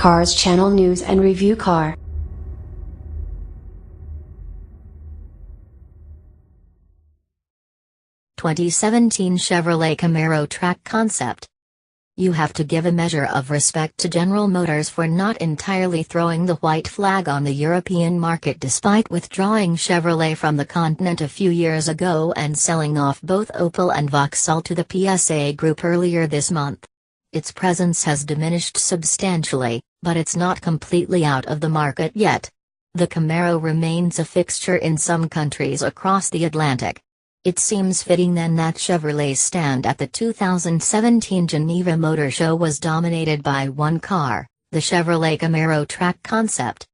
Cars Channel News and Review Car. (2017) Chevrolet Camaro Track Concept. You have to give a measure of respect to General Motors for not entirely throwing the white flag on the European market despite withdrawing Chevrolet from the continent a few years ago and selling off both Opel and Vauxhall to the PSA Group earlier this month. Its presence has diminished substantially, but it's not completely out of the market yet. The Camaro remains a fixture in some countries across the Atlantic. It seems fitting then that Chevrolet's stand at the 2017 Geneva Motor Show was dominated by one car, the Chevrolet Camaro Track Concept.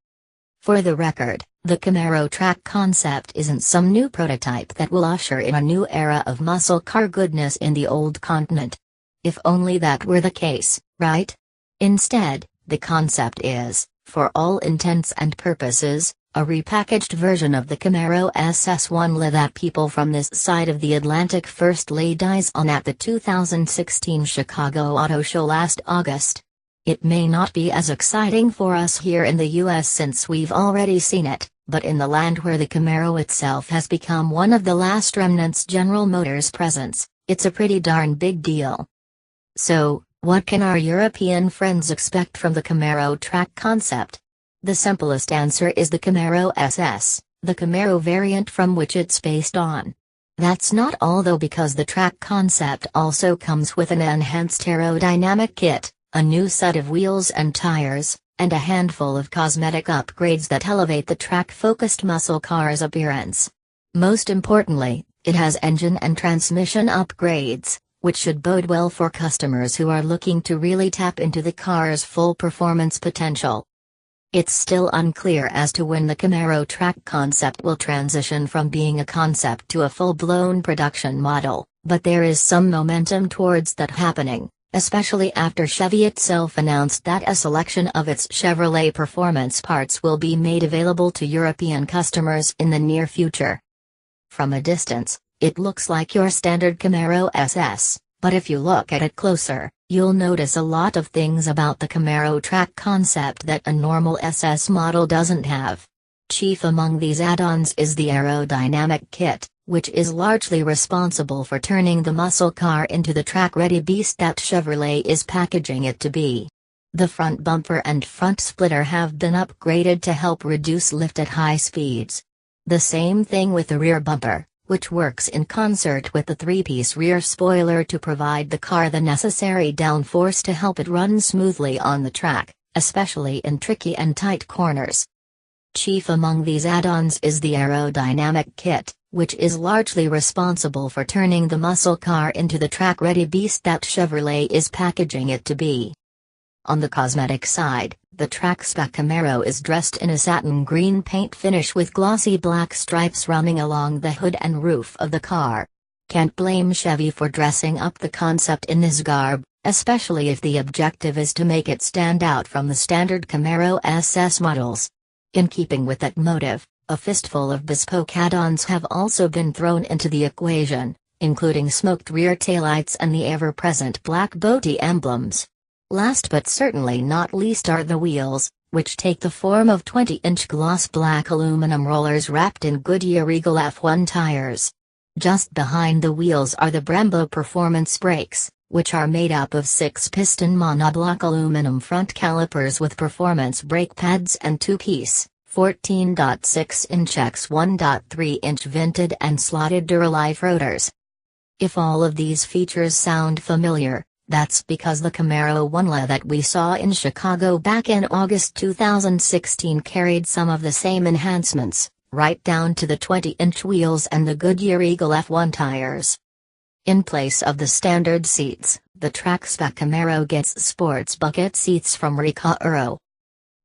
For the record, the Camaro Track Concept isn't some new prototype that will usher in a new era of muscle car goodness in the old continent. If only that were the case, right? Instead, the concept is, for all intents and purposes, a repackaged version of the Camaro SS1 that people from this side of the Atlantic first laid eyes on at the 2016 Chicago Auto Show last August. It may not be as exciting for us here in the US since we've already seen it, but in the land where the Camaro itself has become one of the last remnants General Motors presents, it's a pretty darn big deal. So, what can our European friends expect from the Camaro Track Concept? The simplest answer is the Camaro SS, the Camaro variant from which it's based on. That's not all though, because the Track Concept also comes with an enhanced aerodynamic kit, a new set of wheels and tires, and a handful of cosmetic upgrades that elevate the track-focused muscle car's appearance. Most importantly, it has engine and transmission upgrades, which should bode well for customers who are looking to really tap into the car's full performance potential. It's still unclear as to when the Camaro Track Concept will transition from being a concept to a full-blown production model, but there is some momentum towards that happening, especially after Chevy itself announced that a selection of its Chevrolet performance parts will be made available to European customers in the near future. From a distance, it looks like your standard Camaro SS, but if you look at it closer, you'll notice a lot of things about the Camaro Track Concept that a normal SS model doesn't have. Chief among these add-ons is the aerodynamic kit, which is largely responsible for turning the muscle car into the track-ready beast that Chevrolet is packaging it to be. The front bumper and front splitter have been upgraded to help reduce lift at high speeds. The same thing with the rear bumper, which works in concert with the three-piece rear spoiler to provide the car the necessary downforce to help it run smoothly on the track, especially in tricky and tight corners. Chief among these add-ons is the aerodynamic kit, which is largely responsible for turning the muscle car into the track-ready beast that Chevrolet is packaging it to be. On the cosmetic side, the track-spec Camaro is dressed in a satin green paint finish with glossy black stripes running along the hood and roof of the car. Can't blame Chevy for dressing up the concept in this garb, especially if the objective is to make it stand out from the standard Camaro SS models. In keeping with that motive, a fistful of bespoke add-ons have also been thrown into the equation, including smoked rear taillights and the ever-present black Boti emblems. Last but certainly not least are the wheels, which take the form of 20-inch gloss black aluminum rollers wrapped in Goodyear Eagle F1 tires. Just behind the wheels are the Brembo Performance brakes, which are made up of 6-piston monoblock aluminum front calipers with performance brake pads and 2-piece, 14.6-inch x 1.3-inch vented and slotted Duralife rotors. If all of these features sound familiar, that's because the Camaro 1 that we saw in Chicago back in August 2016 carried some of the same enhancements, right down to the 20-inch wheels and the Goodyear Eagle F1 tires. In place of the standard seats, the track-spec Camaro gets sports bucket seats from Recaro.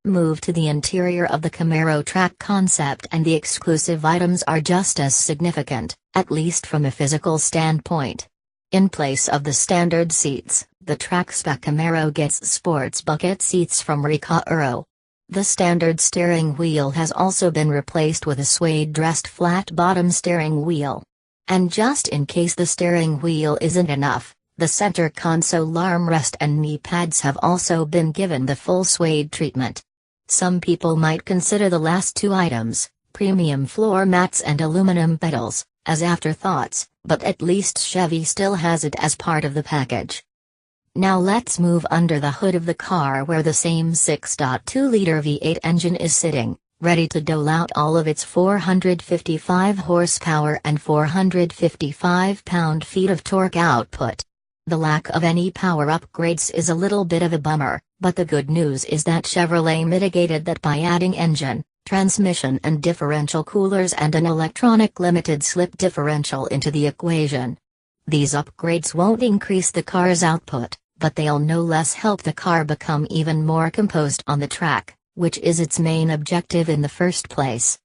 Move to the interior of the Camaro Track Concept and the exclusive items are just as significant, at least from a physical standpoint. In place of the standard seats, the track-spec Camaro gets sports bucket seats from Recaro. The standard steering wheel has also been replaced with a suede-dressed flat-bottom steering wheel. And just in case the steering wheel isn't enough, The center console armrest and knee pads have also been given the full suede treatment. Some people might consider the last two items, premium floor mats and aluminum pedals, as afterthoughts, but at least Chevy still has it as part of the package. Now let's move under the hood of the car where the same 6.2-liter V8 engine is sitting, ready to dole out all of its 455 horsepower and 455 pound-feet of torque output. The lack of any power upgrades is a little bit of a bummer, but the good news is that Chevrolet mitigated that by adding engine, transmission and differential coolers and an electronic limited-slip differential into the equation. These upgrades won't increase the car's output, but they'll no less help the car become even more composed on the track, which is its main objective in the first place.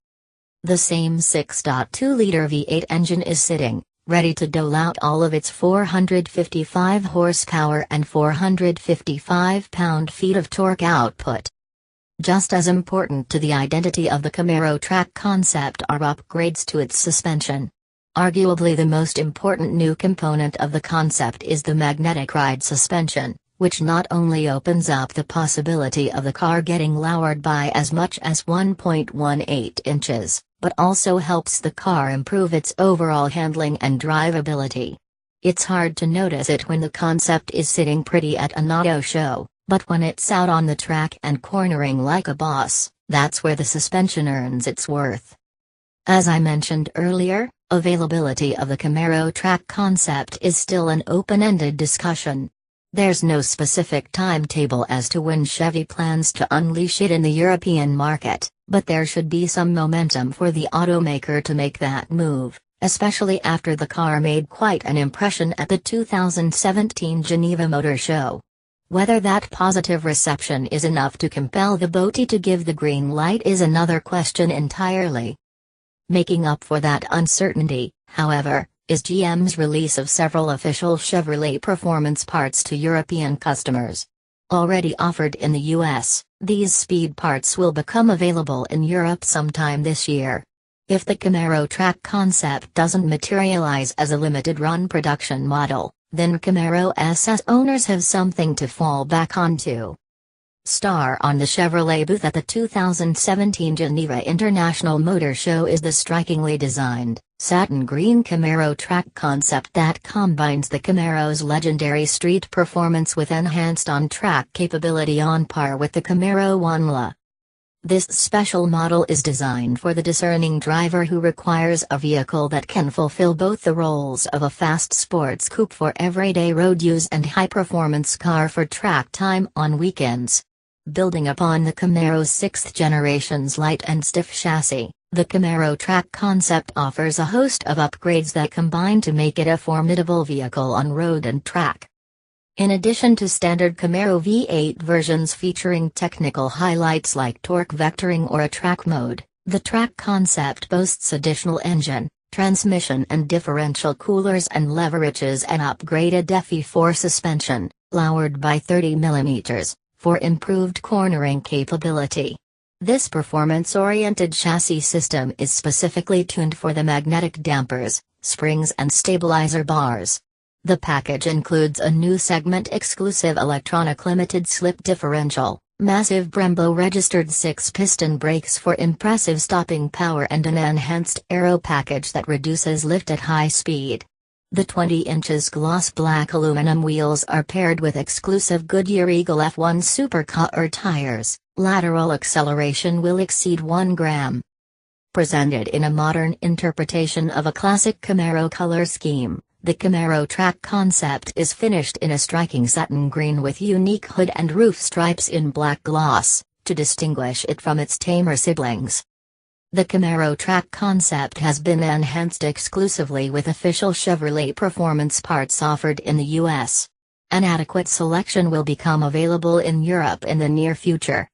The same 6.2-liter V8 engine is sitting, ready to dole out all of its 455 horsepower and 455 pound-feet of torque output. Just as important to the identity of the Camaro track concept are upgrades to its suspension. Arguably the most important new component of the concept is the magnetic ride suspension, which not only opens up the possibility of the car getting lowered by as much as 1.18 inches, but also helps the car improve its overall handling and drivability. It's hard to notice it when the concept is sitting pretty at an auto show, but when it's out on the track and cornering like a boss, that's where the suspension earns its worth. As I mentioned earlier, availability of the Camaro track concept is still an open-ended discussion. There's no specific timetable as to when Chevy plans to unleash it in the European market, but there should be some momentum for the automaker to make that move, especially after the car made quite an impression at the 2017 Geneva Motor Show. Whether that positive reception is enough to compel the BOTY to give the green light is another question entirely. Making up for that uncertainty, however, is GM's release of several official Chevrolet performance parts to European customers. Already offered in the US, these speed parts will become available in Europe sometime this year. If the Camaro track concept doesn't materialize as a limited-run production model, then Camaro SS owners have something to fall back onto. Star on the Chevrolet booth at the 2017 Geneva International Motor Show is the strikingly designed, satin green Camaro track concept that combines the Camaro's legendary street performance with enhanced on-track capability on par with the Camaro One. This special model is designed for the discerning driver who requires a vehicle that can fulfill both the roles of a fast sports coupe for everyday road use and high-performance car for track time on weekends. Building upon the Camaro's 6th generation's light and stiff chassis, the Camaro track concept offers a host of upgrades that combine to make it a formidable vehicle on road and track. In addition to standard Camaro V8 versions featuring technical highlights like torque vectoring or a track mode, the track concept boasts additional engine, transmission and differential coolers and leverages an upgraded FE4 suspension, lowered by 30 mm, for improved cornering capability. This performance-oriented chassis system is specifically tuned for the magnetic dampers, springs and stabilizer bars. The package includes a new segment-exclusive electronic limited-slip differential, massive Brembo-registered 6-piston brakes for impressive stopping power and an enhanced aero package that reduces lift at high speed. The 20-inch gloss black aluminum wheels are paired with exclusive Goodyear Eagle F1 Supercar tires. Lateral acceleration will exceed 1 gram. Presented in a modern interpretation of a classic Camaro color scheme, the Camaro track concept is finished in a striking satin green with unique hood and roof stripes in black gloss, to distinguish it from its tamer siblings. The Camaro track concept has been enhanced exclusively with official Chevrolet performance parts offered in the US. An adequate selection will become available in Europe in the near future.